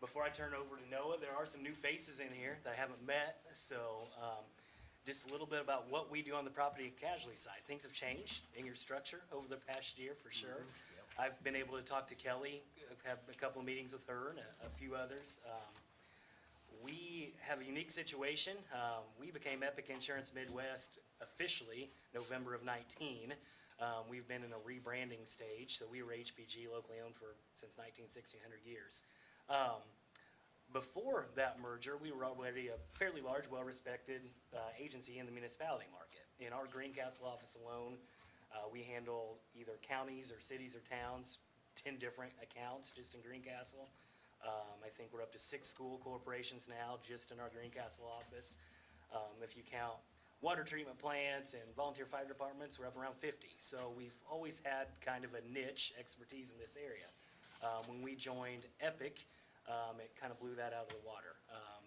Speaker 11: Before I turn over to Noah, there are some new faces in here that I haven't met, so just a little bit about what we do on the property and casualty side. Things have changed in your structure over the past year for sure. I've been able to talk to Kelly, have a couple of meetings with her and a few others. We have a unique situation. We became Epic Insurance Midwest officially November of 19. We've been in a rebranding stage, so we were HPG, locally owned since 1960, 100 years. Before that merger, we were already a fairly large, well-respected agency in the municipality market. In our Greencastle office alone, we handle either counties or cities or towns, 10 different accounts just in Greencastle. I think we're up to 6 school corporations now just in our Greencastle office. If you count water treatment plants and volunteer fire departments, we're up around 50. So we've always had kind of a niche expertise in this area. When we joined Epic, it kind of blew that out of the water.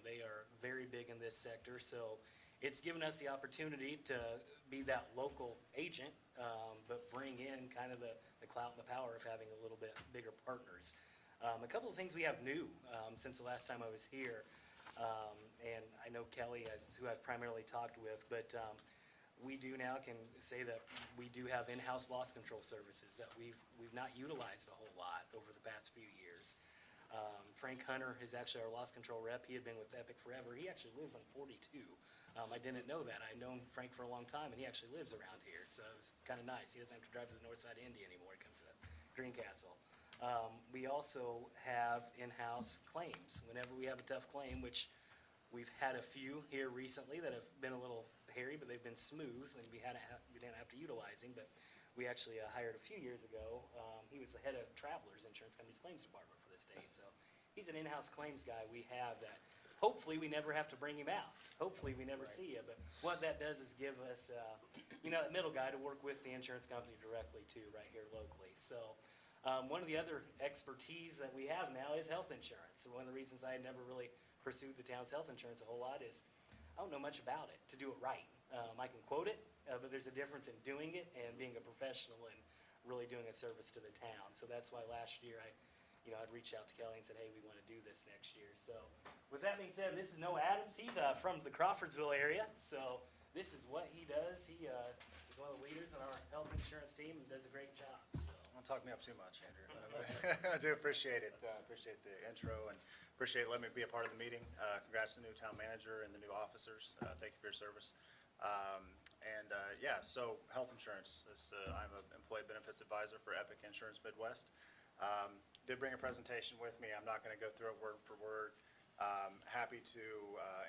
Speaker 11: They are very big in this sector, so it's given us the opportunity to be that local agent, but bring in kind of the clout and the power of having a little bit bigger partners. A couple of things we have new since the last time I was here, and I know Kelly, who I've primarily talked with, but we do now can say that we do have in-house loss control services that we've not utilized a whole lot over the past few years. Frank Hunter is actually our loss control rep. He had been with Epic forever. He actually lives on 42. I didn't know that. I'd known Frank for a long time, and he actually lives around here, so it's kind of nice. He doesn't have to drive to the north side of Indy anymore. He comes to Greencastle. We also have in-house claims. Whenever we have a tough claim, which we've had a few here recently that have been a little hairy, but they've been smooth, and we didn't have to utilize him, but we actually hired a few years ago. He was the head of Travelers Insurance Company's claims department for this day, so he's an in-house claims guy we have that hopefully we never have to bring him out. Hopefully we never see you, but what that does is give us, that middle guy to work with the insurance company directly too, right here locally. So One of the other expertise that we have now is health insurance. And one of the reasons I had never really pursued the town's health insurance a whole lot is I don't know much about it to do it right. I can quote it, but there's a difference in doing it and being a professional and really doing a service to the town. So that's why last year I'd reached out to Kelly and said, hey, we want to do this next year. So with that being said, this is Noah Adams. He's from the Crawfordsville area. So this is what he does. He is one of the leaders on our health insurance team and does a great job. So.
Speaker 12: Don't talk me up too much, Andrew. I do appreciate it. Appreciate the intro and appreciate letting me be a part of the meeting. Congrats to the new town manager and the new officers. Thank you for your service. So health insurance. I'm an employee benefits advisor for Epic Insurance Midwest. Did bring a presentation with me. I'm not going to go through it word for word. Happy to,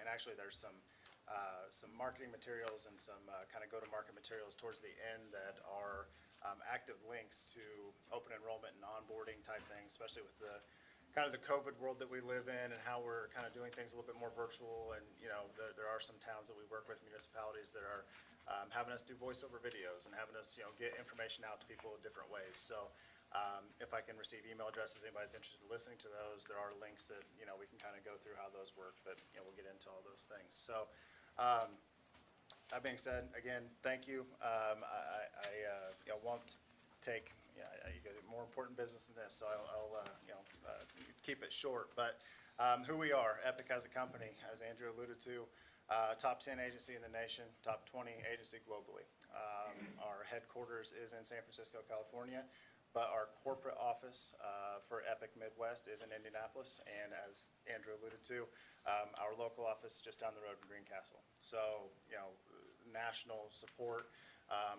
Speaker 12: and actually there's some marketing materials and some kind of go-to-market materials towards the end that are active links to open enrollment and onboarding type things, especially with the kind of the COVID world that we live in and how we're kind of doing things a little bit more virtual. And, there are some towns that we work with, municipalities that are having us do voiceover videos and having us, get information out to people in different ways. So if I can receive email addresses, anybody's interested in listening to those, there are links that, we can kind of go through how those work, but, we'll get into all those things. So that being said, again, thank you. I won't take, you got more important business than this, so I'll keep it short. But who we are, Epic as a company, as Andrew alluded to, top 10 agency in the nation, top 20 agency globally. Our headquarters is in San Francisco, California, but our corporate office for Epic Midwest is in Indianapolis, and as Andrew alluded to, our local office just down the road in Greencastle. So, national support,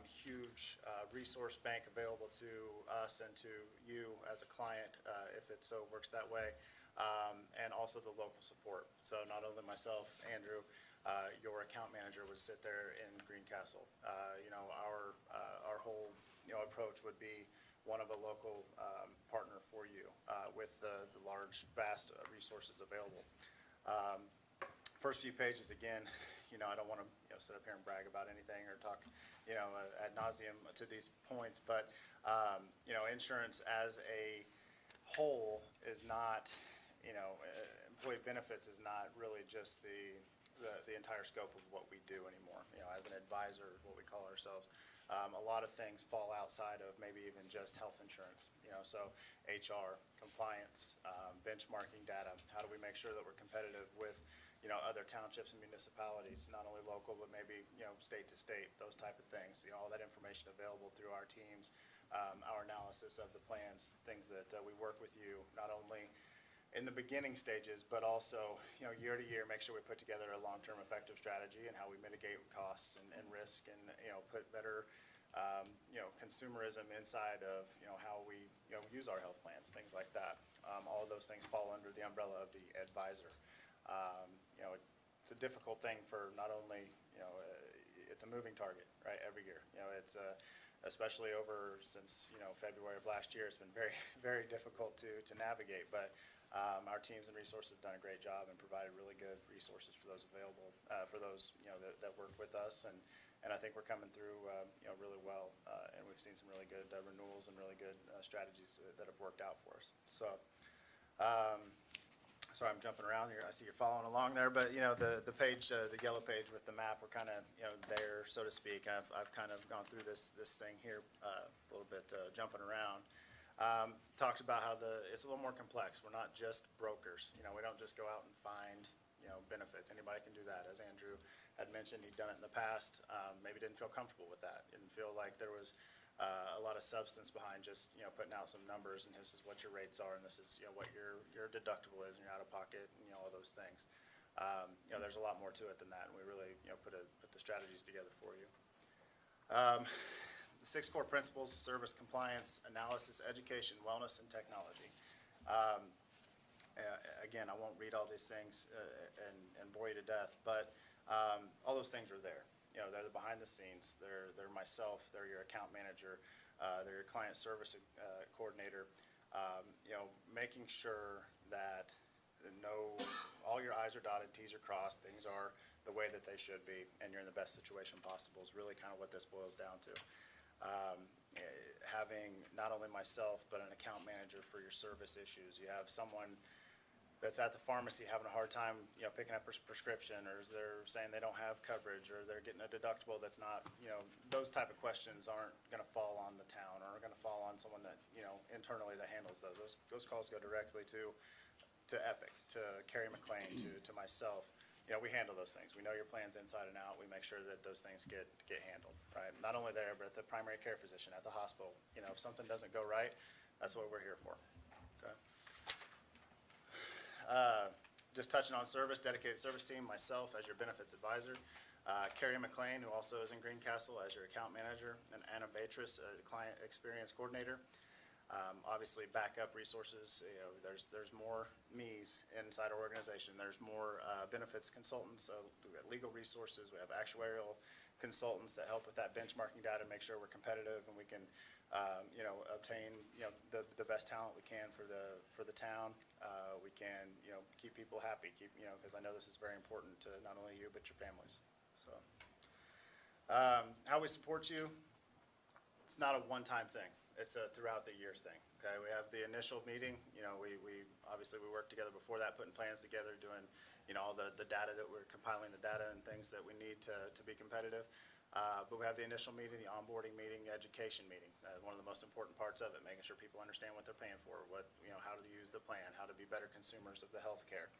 Speaker 12: huge resource bank available to us and to you as a client, if it so works that way, and also the local support. So not only myself, Andrew, your account manager would sit there in Greencastle. Our whole approach would be one of a local partner for you with the large, vast resources available. First few pages, again, I don't want to sit up here and brag about anything or talk ad nauseum to these points, but insurance as a whole is not, employee benefits is not really just the entire scope of what we do anymore. As an advisor, what we call ourselves, a lot of things fall outside of maybe even just health insurance. So HR, compliance, benchmarking data. How do we make sure that we're competitive with other townships and municipalities, not only local, but maybe, state to state, those type of things. All that information available through our teams, our analysis of the plans, things that we work with you, not only in the beginning stages, but also, year to year, make sure we put together a long-term effective strategy and how we mitigate costs and risk and, put better, consumerism inside of, how we, use our health plans, things like that. All of those things fall under the umbrella of the advisor. It's a difficult thing for not only, it's a moving target, right, every year. It's especially over since, February of last year, it's been very, very difficult to navigate. But our teams and resources have done a great job and provided really good resources for those available, for those, that work with us. And I think we're coming through, really well. And we've seen some really good renewals and really good strategies that have worked out for us. So, sorry, I'm jumping around here. I see you're following along there, but the page, the yellow page with the map, we're kind of there, so to speak. I've kind of gone through this thing here a little bit, jumping around. Talks about how it's a little more complex. We're not just brokers. We don't just go out and find benefits. Anybody can do that. As Andrew had mentioned, he'd done it in the past. Maybe didn't feel comfortable with that. Didn't feel like there was a lot of substance behind just putting out some numbers and this is what your rates are and this is what your deductible is and your out of pocket and all those things. There's a lot more to it than that, and we really put the strategies together for you. The 6 core principles: service, compliance, analysis, education, wellness, and technology. Again, I won't read all these things and bore you to death, but all those things are there. They're the behind the scenes. They're myself. They're your account manager. They're your client service coordinator. Making sure that all your I's are dotted, T's are crossed, things are the way that they should be, and you're in the best situation possible is really kind of what this boils down to. having not only myself, but an account manager for your service issues. You have someone that's at the pharmacy having a hard time, picking up a prescription, or they're saying they don't have coverage, or they're getting a deductible that's not, those type of questions aren't gonna fall on the town, or are gonna fall on someone that, internally that handles those. Those calls go directly to Epic, to Carrie McLean, to myself. We handle those things. We know your plans inside and out. We make sure that those things get handled, right? Not only there, but at the primary care physician, at the hospital. If something doesn't go right, that's what we're here for, okay? Just touching on service, dedicated service team, myself as your benefits advisor, Carrie McLean, who also is in Greencastle, as your account manager, and Anna Batris, client experience coordinator. Obviously, backup resources, there's more me's inside our organization. There's more benefits consultants, so we've got legal resources. We have actuarial consultants that help with that benchmarking data, make sure we're competitive and we can, obtain, the best talent we can for the town. We can, keep people happy, because I know this is very important to not only you, but your families. So, how we support you, it's not a one-time thing. It's a throughout the year thing, okay? We have the initial meeting, we obviously we work together before that, putting plans together, doing, all the data that we're compiling the data and things that we need to be competitive. But we have the initial meeting, the onboarding meeting, the education meeting. One of the most important parts of it, making sure people understand what they're paying for, how to use the plan, how to be better consumers of the healthcare.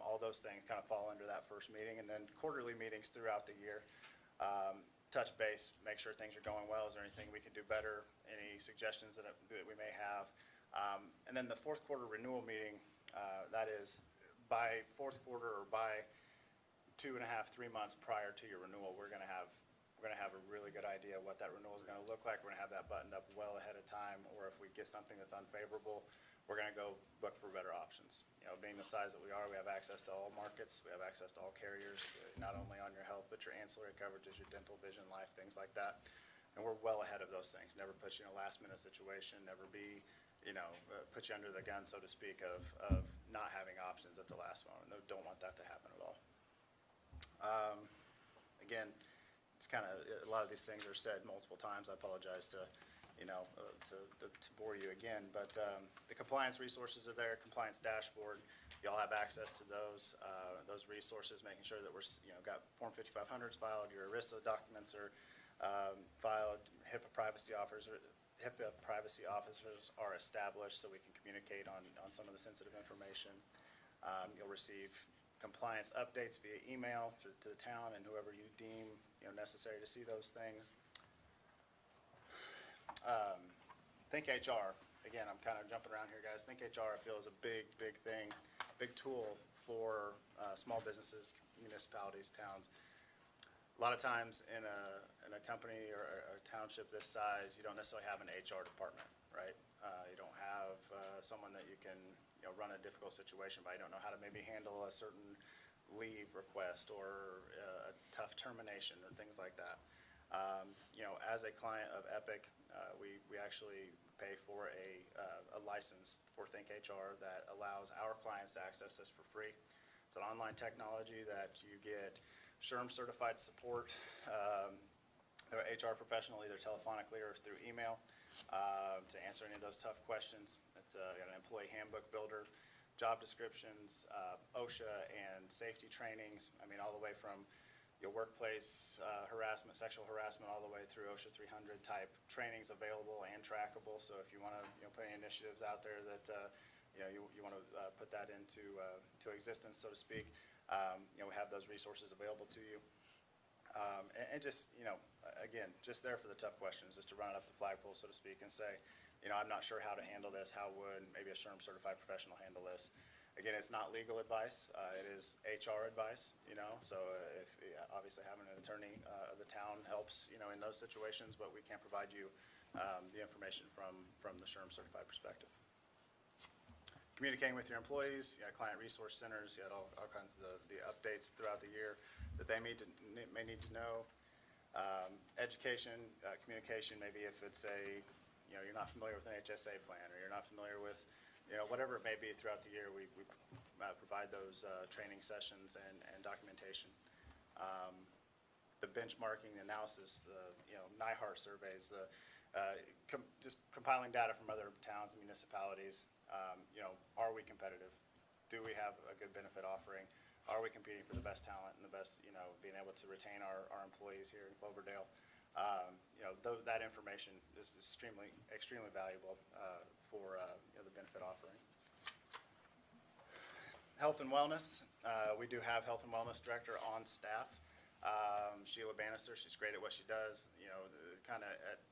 Speaker 12: All those things kind of fall under that first meeting, and then quarterly meetings throughout the year. Touch base, make sure things are going well. Is there anything we can do better? Any suggestions that we may have? And then the fourth quarter renewal meeting, that is by fourth quarter or by 2.5, 3 months prior to your renewal, we're gonna have a really good idea what that renewal is gonna look like. We're gonna have that buttoned up well ahead of time, or if we get something that's unfavorable, we're gonna go look for better options. Being the size that we are, we have access to all markets, we have access to all carriers, not only on your health, but your ancillary coverages, your dental, vision, life, things like that. And we're well ahead of those things. Never put you in a last minute situation, never be, put you under the gun, so to speak, of not having options at the last moment. No, don't want that to happen at all. Again, it's kind of, a lot of these things are said multiple times. I apologize to bore you again, but the compliance resources are there, compliance dashboard. Y'all have access to those resources, making sure that we're, got Form 5500s filed, your ERISA documents are filed, HIPAA privacy officers are established so we can communicate on some of the sensitive information. You'll receive compliance updates via email to the town and whoever you deem necessary to see those things. Think HR, again, I'm kind of jumping around here, guys. Think HR, I feel, is a big thing, big tool for small businesses, municipalities, towns. A lot of times in a company or a township this size, you don't necessarily have an HR department, right? You don't have someone that you can run a difficult situation by. You don't know how to maybe handle a certain leave request or a tough termination or things like that. As a client of Epic, we actually pay for a license for Think HR that allows our clients to access this for free. It's an online technology that you get SHRM certified support, their HR professional, either telephonically or through email, to answer any of those tough questions. It's got an employee handbook builder, job descriptions, OSHA and safety trainings. I mean, all the way from your workplace harassment, sexual harassment, all the way through OSHA 300 type trainings available and trackable. So if you want to put any initiatives out there that you want to put that into existence, so to speak, we have those resources available to you. And just again, just there for the tough questions, just to run it up the flagpole, so to speak, and say, I'm not sure how to handle this. How would maybe a SHRM certified professional handle this? Again, it's not legal advice. It is HR advice, so obviously having an attorney of the town helps, in those situations, but we can't provide you the information from the SHRM certified perspective. Communicating with your employees, you got client resource centers, you got all kinds of the updates throughout the year that they may need to know. Education, communication, maybe if it's you're not familiar with an HSA plan, or you're not familiar with whatever it may be throughout the year, we provide those training sessions and documentation. The benchmarking, the analysis, NIHAR surveys, just compiling data from other towns and municipalities. Are we competitive? Do we have a good benefit offering? Are we competing for the best talent and the best, being able to retain our employees here in Cloverdale? That information is extremely valuable for the benefit offering. Health and wellness, we do have health and wellness director on staff. Sheila Bannister, she's great at what she does, kind of at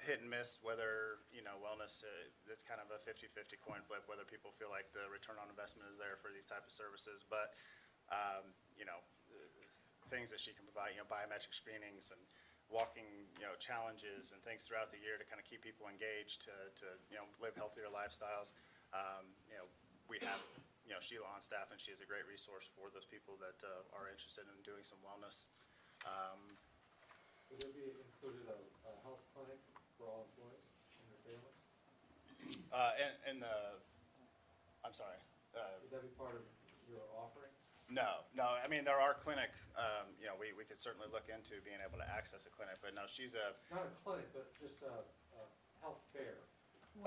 Speaker 12: hit and miss whether, wellness, it's kind of a 50-50 coin flip, whether people feel like the return on investment is there for these type of services. But, things that she can provide, biometric screenings and walking, challenges and things throughout the year to kind of keep people engaged to live healthier lifestyles. We have, Sheila on staff, and she is a great resource for those people that are interested in doing some wellness.
Speaker 8: Would there be included a health clinic for all employees and their families?
Speaker 12: I'm sorry.
Speaker 8: Would that be part of your offerings?
Speaker 12: No. I mean, there are clinic, we could certainly look into being able to access a clinic, but no, she's a.
Speaker 8: Not a clinic, but just a health fair.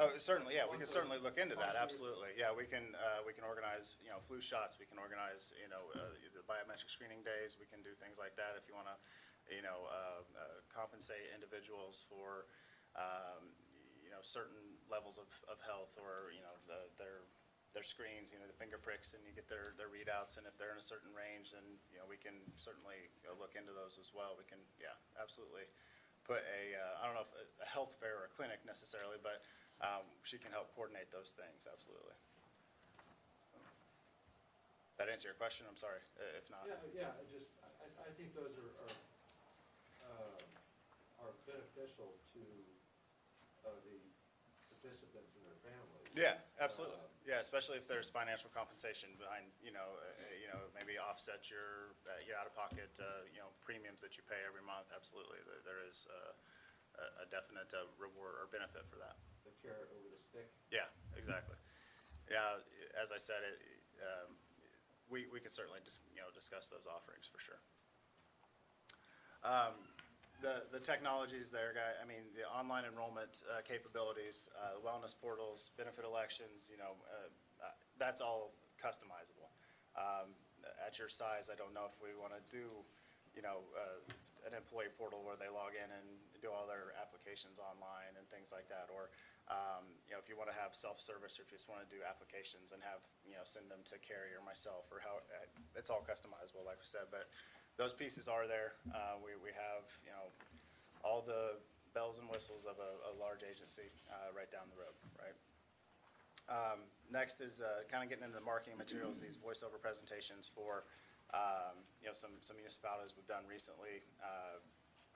Speaker 12: Oh, certainly, yeah, we can certainly look into that, absolutely. Yeah, we can organize, flu shots, we can organize, the biometric screening days, we can do things like that if you want to, compensate individuals for, certain levels of health or, their screens, the finger pricks, and you get their readouts, and if they're in a certain range, then, we can certainly look into those as well. We can, yeah, absolutely put I don't know if a health fair or a clinic necessarily, but she can help coordinate those things, absolutely. That answer your question? I'm sorry if not.
Speaker 8: Yeah, I think those are beneficial to the participants and their families.
Speaker 12: Yeah, absolutely. Yeah, especially if there's financial compensation behind, maybe offset your out-of-pocket, premiums that you pay every month. Absolutely, there is a definite reward or benefit for that.
Speaker 8: The carrot over the stick. Yeah,
Speaker 12: exactly. Yeah, as I said, we could certainly discuss those offerings for sure. The technologies there, guy. I mean, the online enrollment capabilities, wellness portals, benefit elections. That's all customizable. At your size, I don't know if we want to do, an employee portal where they log in and do all their applications online and things like that, or if you want to have self-service, or if you just want to do applications and have, send them to Carrie or myself, or how, it's all customizable, like we said, but those pieces are there. We have, all the bells and whistles of a large agency right down the road, right? Next is kind of getting into the marketing materials, these voiceover presentations for, some municipalities we've done recently.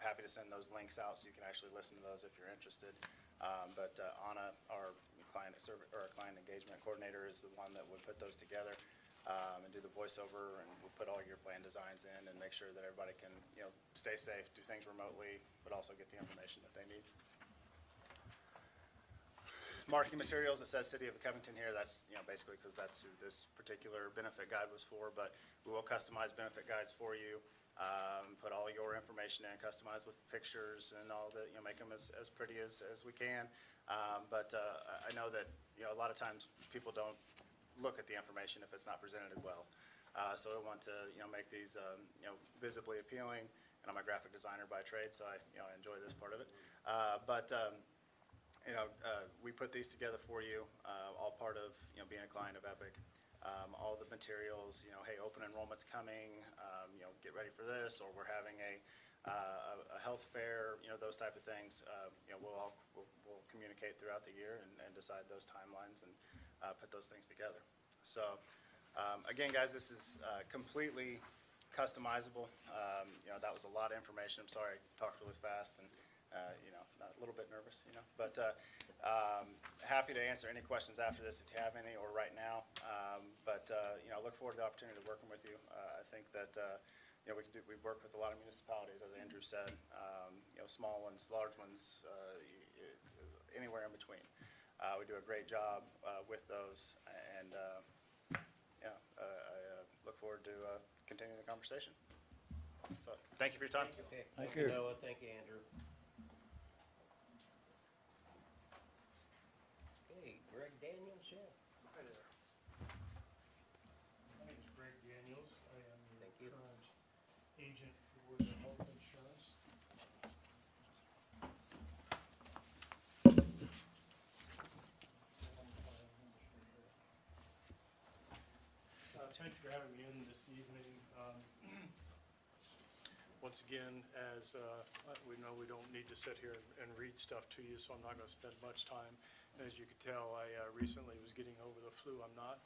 Speaker 12: Happy to send those links out so you can actually listen to those if you're interested. But Anna, our client engagement coordinator, is the one that would put those together and do the voiceover, and we'll put all your plan designs in and make sure that everybody can, stay safe, do things remotely, but also get the information that they need. Marketing materials, it says City of Covington here. That's, basically because that's who this particular benefit guide was for, but we will customize benefit guides for you. Put all your information in, customize with pictures and all the, make them as pretty as we can. But I know that, a lot of times people don't look at the information if it's not presented well. So I want to, make these, visibly appealing, and I'm a graphic designer by trade, so I enjoy this part of it. We put these together for you, all part of, being a client of Epic. All the materials, hey, open enrollment's coming, get ready for this, or we're having a health fair, those type of things. We'll communicate throughout the year and decide those timelines and put those things together. So, again, guys, this is completely customizable. That was a lot of information. I'm sorry, I talked really fast and, a little bit nervous, but happy to answer any questions after this if you have any, or right now. But look forward to the opportunity of working with you. I think that we work with a lot of municipalities, as Andrew said, small ones, large ones, anywhere in between. We do a great job with those, and I look forward to continuing the conversation. So, thank you for your time.
Speaker 2: Okay.
Speaker 1: Thank you.
Speaker 2: Noah, thank you, Andrew. Chad.
Speaker 10: Hi there. My name is Greg Daniels. I am your
Speaker 2: Thank you.
Speaker 10: current agent for the health insurance. Thank you for having me in this evening. Once again, as we know, we don't need to sit here and read stuff to you, so I'm not going to spend much time. As you can tell, I recently was getting over the flu. I'm not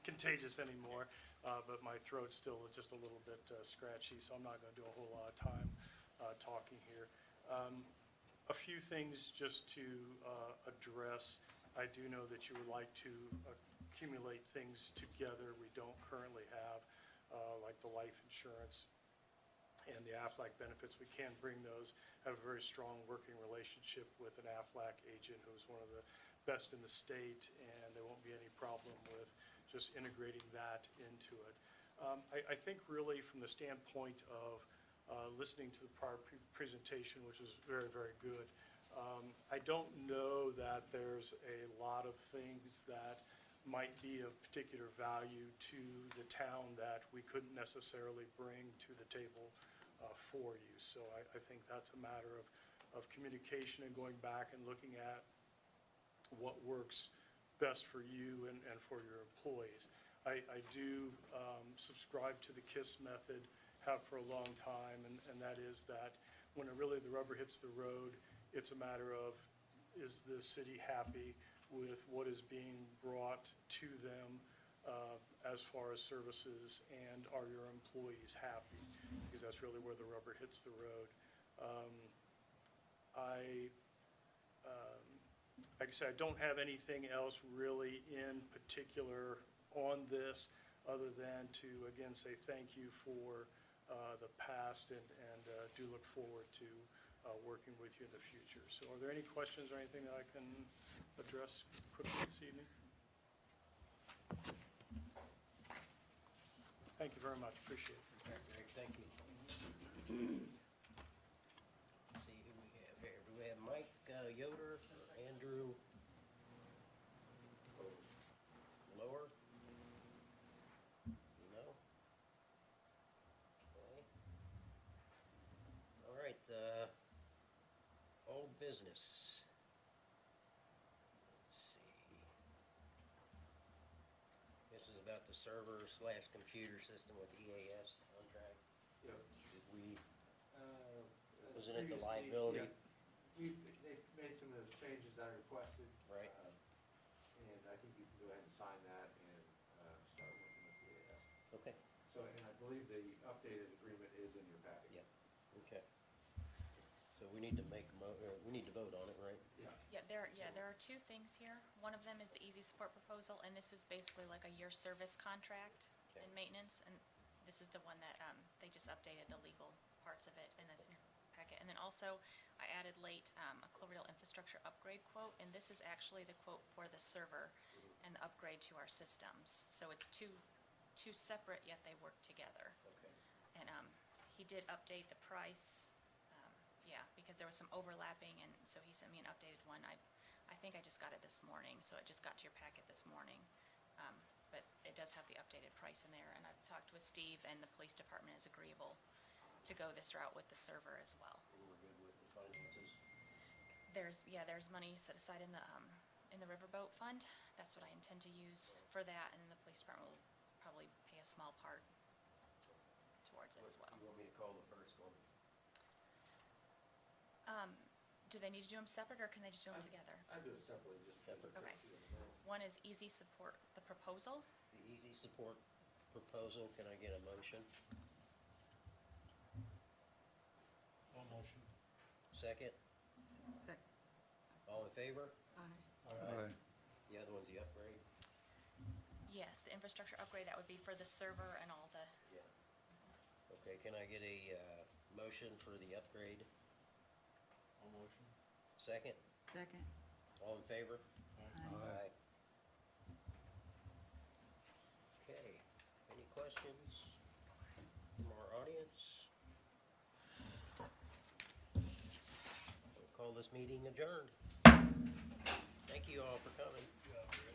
Speaker 10: contagious anymore, but my throat's still just a little bit scratchy, so I'm not going to do a whole lot of time talking here. A few things just to address. I do know that you would like to accumulate things together we don't currently have, like the life insurance and the AFLAC benefits. We can bring those, have a very strong working relationship with an AFLAC agent who's one of the best in the state, and there won't be any problem with just integrating that into it. I think really from the standpoint of listening to the prior presentation, which was very, very good, I don't know that there's a lot of things that might be of particular value to the town that we couldn't necessarily bring to the table for you. So I think that's a matter of communication and going back and looking at what works best for you and for your employees. I do subscribe to the KISS method, have for a long time, and that is that when really the rubber hits the road, it's a matter of, is the city happy with what is being brought to them as far as services, and are your employees happy? Because that's really where the rubber hits the road. Like I said, I don't have anything else really in particular on this, other than to, again, say thank you for the past, and do look forward to working with you in the future. So are there any questions or anything that I can address quickly this evening? Thank you very much, appreciate it.
Speaker 2: All right, Greg, thank you. See who we have here. Do we have Mike Yoder or Andrew Lower? No? Okay. All right, old business. Let's see. This is about the server/computer system with EAS contract.
Speaker 8: Yep.
Speaker 2: Did we,
Speaker 8: Wasn't
Speaker 2: it the liability?
Speaker 8: They've made some of the changes that I requested.
Speaker 2: Right.
Speaker 8: And I think you can go ahead and sign that and start working with the AS.
Speaker 2: Okay,
Speaker 8: So, and I believe the updated agreement is in your package.
Speaker 2: yeah, okay. So we need to we need to vote on it, right?
Speaker 8: Yeah.
Speaker 4: There are two things here. One of them is the easy support proposal, and this is basically like a year service contract
Speaker 2: Okay.
Speaker 4: and maintenance, and this is the one that, they just updated the legal parts of it, and that's in your packet. And then also, I added late, a Cloverdale infrastructure upgrade quote, and this is actually the quote for the server and the upgrade to our systems. So it's two separate, yet they work together.
Speaker 2: Okay.
Speaker 4: And, he did update the price, because there was some overlapping, and so he sent me an updated one. I think I just got it this morning, so it just got to your packet this morning. But it does have the updated price in there, and I've talked with Steve, and the police department is agreeable to go this route with the server as well.
Speaker 2: And we're good with the finances?
Speaker 4: There's money set aside in the riverboat fund. That's what I intend to use for that, and then the police department will probably pay a small part towards it as well.
Speaker 2: You want me to call the first one?
Speaker 4: Do they need to do them separate, or can they just do them together?
Speaker 8: I do it separately, just.
Speaker 2: Separate.
Speaker 4: Okay. One is easy support, the proposal.
Speaker 2: The easy support proposal, can I get a motion?
Speaker 10: No motion.
Speaker 2: Second?
Speaker 3: Sec-
Speaker 2: All in favor?
Speaker 3: Aye.
Speaker 1: Aye.
Speaker 2: The other one's the upgrade?
Speaker 4: Yes, the infrastructure upgrade, that would be for the server and all the,
Speaker 2: Yeah. Okay, can I get a motion for the upgrade?
Speaker 10: No motion.
Speaker 2: Second?
Speaker 3: Second.
Speaker 2: All in favor?
Speaker 1: Aye.
Speaker 2: Okay, any questions from our audience? We'll call this meeting adjourned. Thank you all for coming.